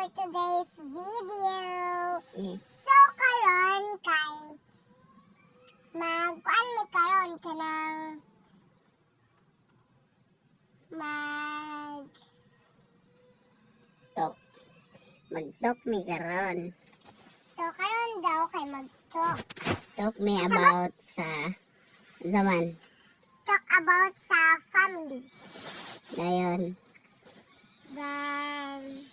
for today's video. So karon kay magkuan mi karon kanang Mag-talk mi karon. So karon daw kay mag-talk. Talk me about sa zaman. Talk about sa family. Dayon. Then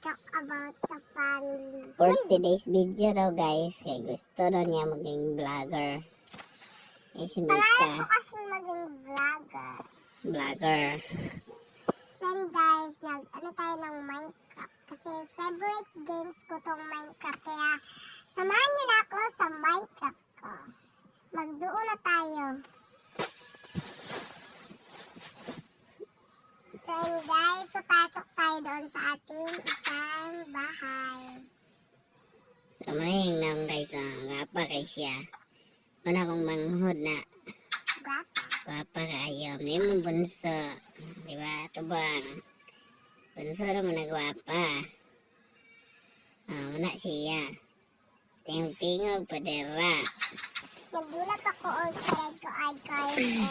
talk about sa family. For today's video daw guys, kay gusto daw niya maging vlogger. Si Pangarap ko Mika, kasing maging vlogger. vlogger. Then guys, ano tayo ng Minecraft. Kasi favorite games ko tong Minecraft. Kaya samahan niyo na ako sa Minecraft ko. Magduo na tayo. So yun guys, papasok tayo doon sa ating isang bahay. Tama na yung naong guys, gapa kay siya. Una kong manghod na, Guwapa. gwapa kayo. Hindi mo bunso. Diba? Ito bang? Bunso naman na gwapa. Wala siya. Tingog-tingog, padera. Nagdulap ako or sarad ko ay kayo.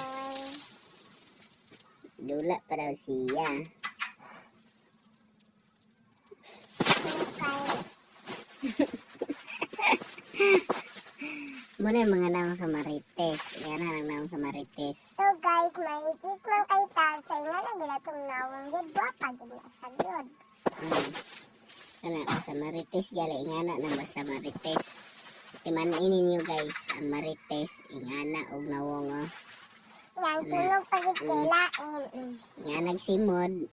Dula pa daw siya. Muna yung mga naong sa Marites. Yan na lang naong sa Marites. So guys, may itis man kay Tasa. Nga na gila itong nawang yun. Guwapa gila siya yun. Kana sa Marites gali ingana nang basta Marites. Timanin niyo guys ang Marites ingana og nawong Yan, tingog pagit kilain. nga nagsimod